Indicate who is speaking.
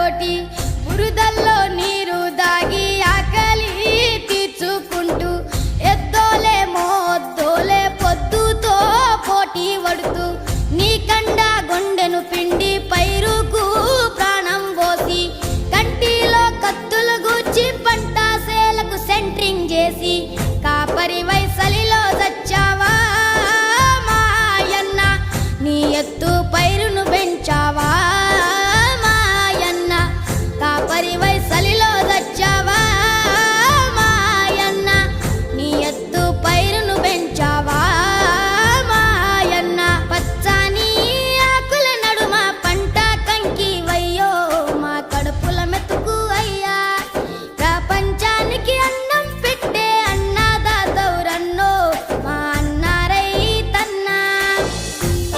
Speaker 1: తోటి బురదల్లో నీరు దాగి ఆకలి తీర్చుకుంటూ ఎద్దోలే మోద్దోలే పొద్దుతో పోటీ పడుతూ నీ కండ గుండెను పిండి పైరుకు ప్రాణం పోసి కంటిలో కత్తులు గుచ్చి పంట సేలకు సెంట్రింగ్ చేసి కాపరి వైసలిలో చచ్చావా మాయన్న నీ